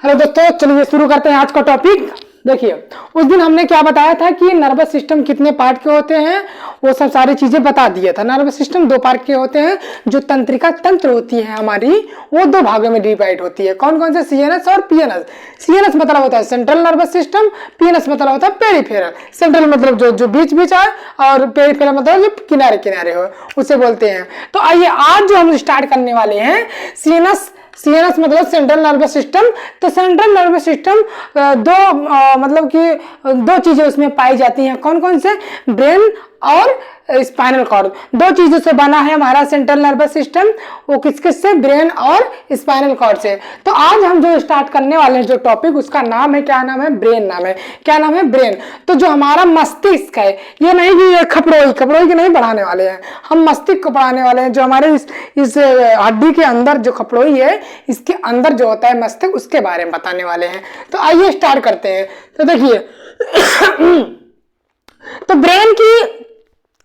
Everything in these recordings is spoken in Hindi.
हेलो दोस्तों, चलिए शुरू करते हैं आज का टॉपिक। देखिए, उस दिन हमने क्या बताया था कि नर्वस सिस्टम कितने पार्ट के होते हैं, वो सब सारी चीजें बता दिया था। नर्वस सिस्टम दो पार्ट के होते हैं। जो तंत्रिका तंत्र होती है हमारी, वो दो भागों में डिवाइड होती है। कौन कौन से? सीएनएस और पीएनएस। सीएनएस मतलब होता है सेंट्रल नर्वस सिस्टम, पीएनएस मतलब होता है पेरिफेरल। सेंट्रल मतलब जो बीच बीच है, और पेरिफेरल मतलब जो किनारे किनारे हो, उसे बोलते हैं। तो आइए आज जो हम स्टार्ट करने वाले हैं, सीएनएस मतलब सेंट्रल नर्वस सिस्टम। तो सेंट्रल नर्वस सिस्टम मतलब कि दो चीजें उसमें पाई जाती हैं। कौन कौन से? ब्रेन और स्पाइनल कॉर्ड। दो चीजों से बना है हमारा सेंट्रल नर्वस सिस्टम। वो किस किस से? ब्रेन और स्पाइनल कॉर्ड से। तो आज हम जो स्टार्ट करने वाले हैं जो टॉपिक, उसका नाम है, क्या नाम है? ब्रेन नाम है। क्या नाम है? ब्रेन। तो जो हमारा मस्तिष्क है, ये नहीं कि खपड़ोई की नहीं पढ़ाने वाले हैं, हम मस्तिष्क को पढ़ाने वाले हैं। जो हमारे इस हड्डी के अंदर जो खपड़ोई है, इसके अंदर जो होता है मस्तिष्क, उसके बारे में बताने वाले हैं। तो आइए स्टार्ट करते हैं। तो देखिए तो ब्रेन की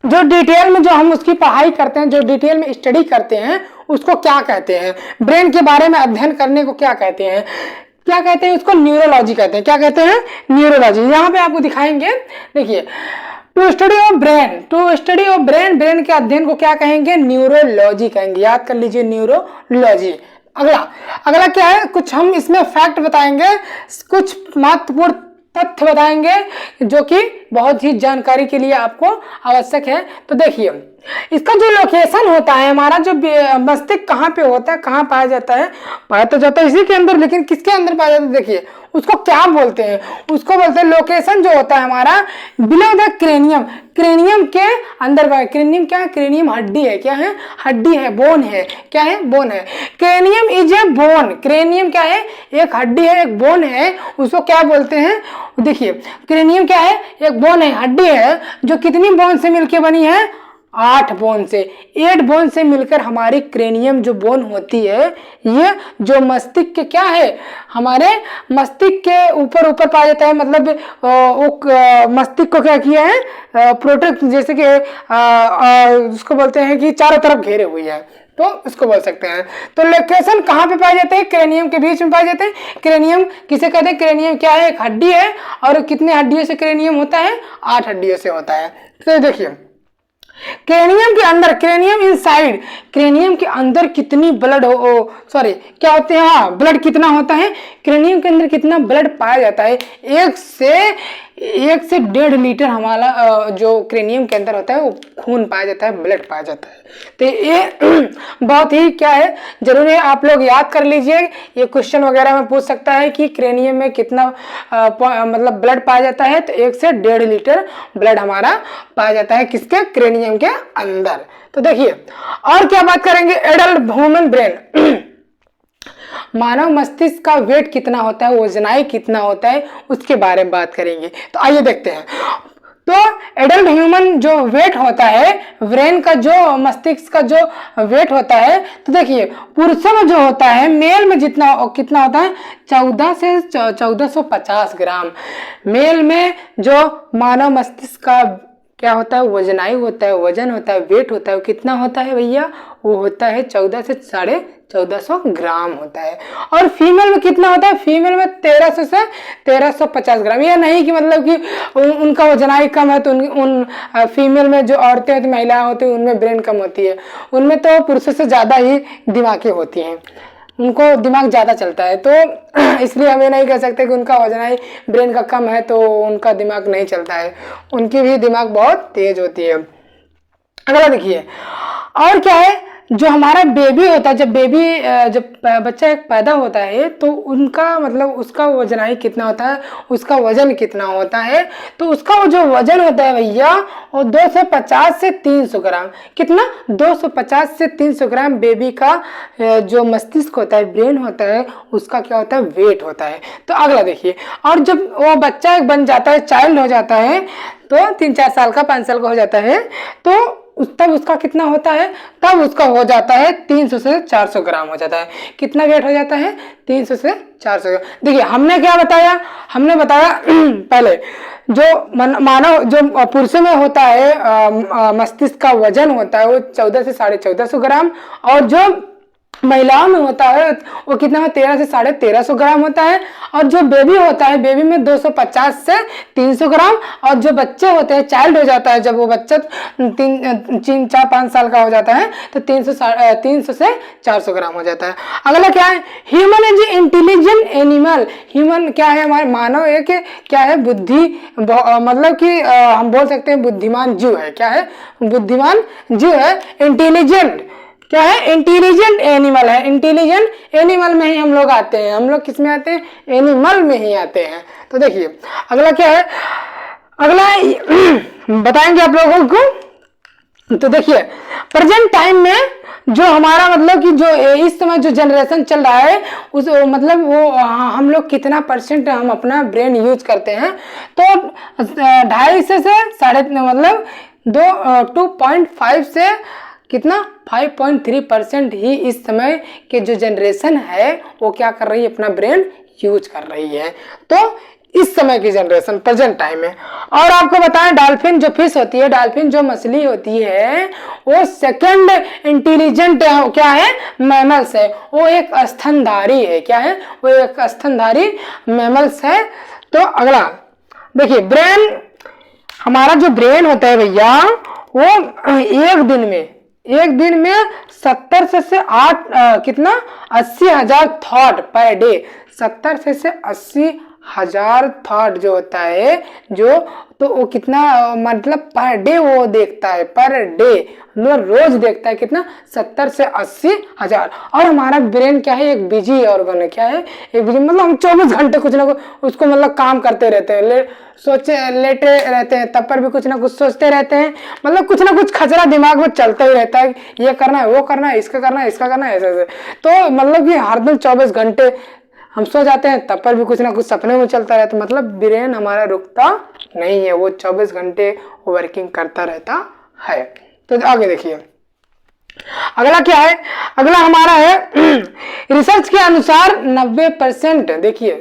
जो डिटेल में जो हम उसकी पढ़ाई करते हैं, जो डिटेल में स्टडी करते हैं, उसको क्या कहते हैं? ब्रेन के बारे में अध्ययन करने को क्या कहते हैं? क्या कहते हैं? उसको न्यूरोलॉजी कहते हैं। क्या कहते हैं? न्यूरोलॉजी। यहाँ पे आपको दिखाएंगे। देखिए, to study of brain, brain के अध्ययन को क्या कहेंगे? न्यूरोलॉजी कहेंगे। याद कर लीजिए, न्यूरोलॉजी। अगला क्या है? कुछ हम इसमें फैक्ट बताएंगे, कुछ महत्वपूर्ण तथ्य बताएंगे जो कि बहुत ही जानकारी के लिए आपको आवश्यक है। तो देखिए, इसका जो लोकेशन होता है, हमारा जो मस्तिष्क कहाँ पे होता है, कहाँ पाया जाता है? पाया तो जाता है इसी के अंदर, लेकिन किसके अंदर पाया जाता है? देखिए, उसको क्या बोलते हैं? उसको बोलते हैं, लोकेशन जो होता है हमारा बिलो द क्रेनियम। क्रेनियम के अंदर। क्रेनियम क्या है? क्रेनियम हड्डी है। क्या है? हड्डी है, बोन है। क्या है? बोन है। Cranium is a bone. Cranium क्या है? एक हड्डी है, एक बोन है। उसको क्या बोलते हैं? देखिए, क्रेनियम क्या है? एक बोन है, हड्डी है, जो कितनी बोन से मिलकर बनी है? 8 बोन से। 8 बोन से मिलकर हमारी क्रेनियम जो बोन होती है, ये जो मस्तिष्क के क्या है, हमारे मस्तिष्क के ऊपर पाया जाता है। मतलब मस्तिष्क को क्या किया है? प्रोटेक्ट, जैसे कि उसको बोलते हैं कि चारों तरफ घेरे हुई है, तो उसको बोल सकते हैं। तो लोकेशन कहाँ पे पाए जाते हैं? क्रेनियम के बीच में पाए जाते हैं। क्रेनियम किसे कहते हैं? क्रेनियम क्या है? एक हड्डी है। और कितने हड्डियों से क्रेनियम होता है? 8 हड्डियों से होता है। तो देखिए, क्रेनियम के अंदर, क्रेनियम इनसाइड, क्रेनियम के अंदर कितनी ब्लड क्या होते हैं? हाँ, ब्लड कितना होता है? क्रेनियम के अंदर कितना ब्लड पाया जाता है? 1 से 1.5 लीटर हमारा जो क्रेनियम के अंदर होता है, वो खून पाया जाता है, ब्लड पाया जाता है। तो ये बहुत ही क्या है, जरूरी है, आप लोग याद कर लीजिए। ये क्वेश्चन वगैरह में पूछ सकता है कि क्रेनियम में कितना मतलब ब्लड पाया जाता है। तो 1 से 1.5 लीटर ब्लड हमारा पाया जाता है, किसके? क्रेनियम के अंदर। तो देखिए, और क्या बात करेंगे? Adult human brain. मानव मस्तिष्क का वेट कितना होता है, वजनाई कितना होता है, उसके बारे में बात करेंगे। तो आइए देखते हैं। तो एडल्ट ह्यूमन जो वेट होता है, ब्रेन का जो मस्तिष्क का जो वेट होता है, तो देखिए, पुरुषों में जो होता है, मेल में कितना होता है? 14 से 1450 ग्राम। मेल में जो मानव मस्तिष्क का क्या होता है? वजनाई होता है, वजन होता है, वेट होता है, वो कितना होता है भैया? वो होता है 14 से 1450 ग्राम होता है। और फीमेल में कितना होता है? फीमेल में 1300 से 1350 ग्राम। यह नहीं कि मतलब कि उनका वजनाई कम है तो उन फीमेल में जो औरतें होती, महिलाएं होती हैं, उनमें ब्रेन कम होती है। उनमें तो पुरुषों से ज़्यादा ही दिमागी होती हैं, उनको दिमाग ज़्यादा चलता है। तो इसलिए हम ये नहीं कह सकते कि उनका वजनाई ब्रेन का कम है तो उनका दिमाग नहीं चलता है, उनकी भी दिमाग बहुत तेज होती है। अगला देखिए, और क्या है? जो हमारा बेबी होता है, जब बच्चा एक पैदा होता है, तो उनका मतलब उसका वजनाई कितना होता है, उसका वजन कितना होता है? तो उसका जो वजन होता है भैया, वो 250 से 300 ग्राम। कितना? 250 से 300 ग्राम बेबी का जो मस्तिष्क होता है, ब्रेन होता है, उसका क्या होता है? वेट होता है। तो अगला देखिए, और जब वो बच्चा एक बन जाता है, चाइल्ड हो जाता है, तो 3-4 साल का, 5 साल का हो जाता है, तो तब उसका कितना होता है? तब उसका हो जाता है 300 से 400 ग्राम हो जाता है। कितना वेट हो जाता है? 300 से 400 ग्राम। देखिए, हमने क्या बताया? हमने बताया पहले जो मानव जो पुरुषों में होता है, मस्तिष्क का वजन होता है, वो 14 से 1450 ग्राम। और जो महिलाओं में होता है वो कितना है 1300 से 1350 ग्राम होता है। और जो बेबी होता है बेबी में 250 से 300 ग्राम। और जो बच्चे होते हैं चाइल्ड हो जाता है जब वो बच्चा 3-4-5 साल का हो जाता है तो 300 से 400 ग्राम हो जाता है। अगला क्या है, human is intelligent animal. Human क्या है, हमारे मानव एक क्या है, बुद्धि मतलब कि हम बोल सकते हैं बुद्धिमान जीव है। क्या है, बुद्धिमान जीव है। इंटेलिजेंट क्या है, इंटेलिजेंट एनिमल है। इंटेलिजेंट एनिमल में ही हम लोग आते हैं। हम लोग किस में आते हैं, एनिमल में ही आते हैं। तो देखिए अगला क्या है, अगला बताएंगे आप लोगों को। तो देखिए प्रेजेंट टाइम में जो हमारा मतलब कि जो इस समय जो जनरेशन चल रहा है उस मतलब वो हम लोग कितना % हम अपना ब्रेन यूज करते हैं। तो 2.5 से 3.5 मतलब 2.5 से कितना 5.3% ही इस समय के जो जनरेशन है वो क्या कर रही है, अपना ब्रेन यूज कर रही है। तो इस समय की जनरेशन प्रेजेंट टाइम में। और आपको बताएं डॉल्फिन जो फिश होती है, डॉल्फिन जो मछली होती है वो सेकंड इंटेलिजेंट क्या है, मैमल्स है। वो एक स्तनधारी है। क्या है, वो एक स्तनधारी मैमल्स है। तो अगला देखिए ब्रेन, हमारा जो ब्रेन होता है भैया वो एक दिन में 70 से 8 कितना 80,000 थॉट पर डे। 70 से 80,000 थॉट जो होता है जो, तो वो कितना मतलब पर डे वो देखता है, पर डे मतलब रोज देखता है कितना 70 से 80,000। और हमारा ब्रेन क्या है, एक बिजी ऑर्गन है। क्या है, एक बिजी मतलब हम 24 घंटे कुछ ना कुछ उसको मतलब काम करते रहते हैं, लेटे रहते हैं, तब पर भी कुछ ना कुछ सोचते रहते हैं। मतलब कुछ ना कुछ खचरा दिमाग में चलता ही रहता है, ये करना है, वो करना है, इसका करना है, इसका करना है, ऐसे। तो मतलब कि हरदम 24 घंटे हम सो जाते हैं तब पर भी कुछ ना कुछ सपने में चलता रहता है। मतलब ब्रेन हमारा रुकता नहीं है, वो 24 घंटे वर्किंग करता रहता है। तो आगे देखिए अगला क्या है, अगला हमारा है रिसर्च के अनुसार 90%। देखिए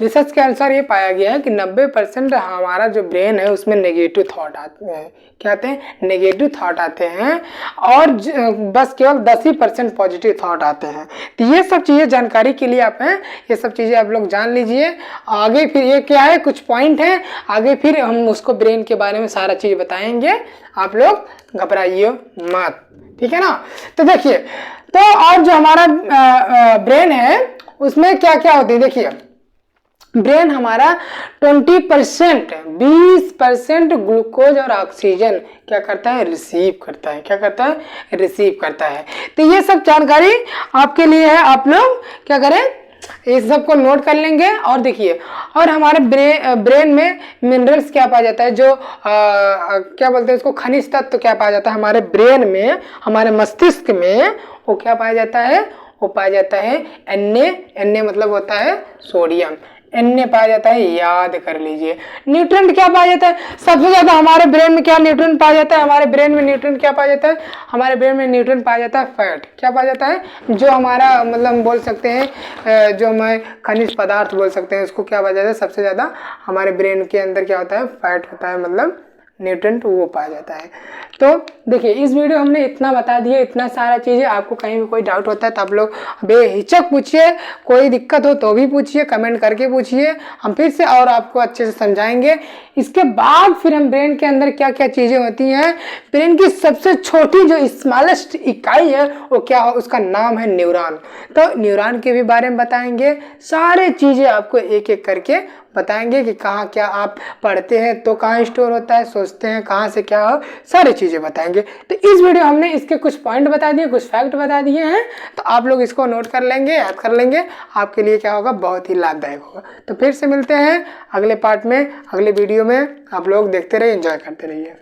रिसर्च के अनुसार ये पाया गया है कि 90% हमारा जो ब्रेन है उसमें नेगेटिव थॉट आते हैं। क्या आते हैं, नेगेटिव थॉट आते हैं। और बस केवल 10% पॉजिटिव थॉट आते हैं। तो ये सब चीज़ें जानकारी के लिए आप हैं, ये सब चीज़ें आप लोग जान लीजिए। आगे फिर ये क्या है, कुछ पॉइंट है, आगे फिर हम उसको ब्रेन के बारे में सारा चीज़ बताएंगे। आप लोग घबराइए मत, ठीक है ना। तो देखिए तो और जो हमारा ब्रेन है उसमें क्या क्या होती है, देखिए ब्रेन हमारा 20% ग्लूकोज और ऑक्सीजन क्या करता है, रिसीव करता है। क्या करता है, रिसीव करता है। तो ये सब जानकारी आपके लिए है, आप लोग क्या करें, इस सब को नोट कर लेंगे। और देखिए और हमारे ब्रेन में मिनरल्स क्या पाया जाता है, जो क्या बोलते हैं उसको, खनिज तत्व क्या पाया जाता है हमारे ब्रेन में, हमारे मस्तिष्क में। वो क्या पाया जाता है, वो पाया जाता है Na मतलब होता है सोडियम, Na पाया जाता है, याद कर लीजिए। न्यूट्रिएंट क्या पाया जाता है, सबसे ज्यादा हमारे ब्रेन में क्या न्यूट्रिएंट पाया जाता है, हमारे ब्रेन में न्यूट्रिएंट क्या पाया जाता है, हमारे ब्रेन में न्यूट्रिएंट पाया जाता है फैट। क्या पाया जाता है, जो हमारा मतलब हम बोल सकते हैं जो हमारे खनिज पदार्थ बोल सकते हैं उसको क्या पाया जाता है, सबसे ज्यादा हमारे ब्रेन के अंदर क्या होता है, फैट होता है, मतलब न्यूट्रिएंट वो पाया जाता है। तो देखिए इस वीडियो हमने इतना बता दिया, इतना सारा चीज़ें। आपको कहीं भी कोई डाउट होता है तो आप लोग बेहिचक पूछिए, कोई दिक्कत हो तो भी पूछिए, कमेंट करके पूछिए, हम फिर से और आपको अच्छे से समझाएंगे। इसके बाद फिर हम ब्रेन के अंदर क्या क्या चीज़ें होती हैं, ब्रेन की सबसे छोटी जो स्मॉलेस्ट इकाई है वो क्या हो, उसका नाम है न्यूरॉन। तो न्यूरॉन के भी बारे में बताएंगे, सारे चीज़ें आपको एक एक करके बताएंगे कि कहाँ क्या आप पढ़ते हैं तो कहाँ स्टोर होता है, सोचते हैं कहाँ से क्या हो, सारी चीज़ें बताएंगे। तो इस वीडियो हमने इसके कुछ पॉइंट बता दिए, कुछ फैक्ट बता दिए हैं, तो आप लोग इसको नोट कर लेंगे, याद कर लेंगे, आपके लिए क्या होगा, बहुत ही लाभदायक होगा। तो फिर से मिलते हैं अगले पार्ट में, अगले वीडियो में। आप लोग देखते रहिए, एंजॉय करते रहिए।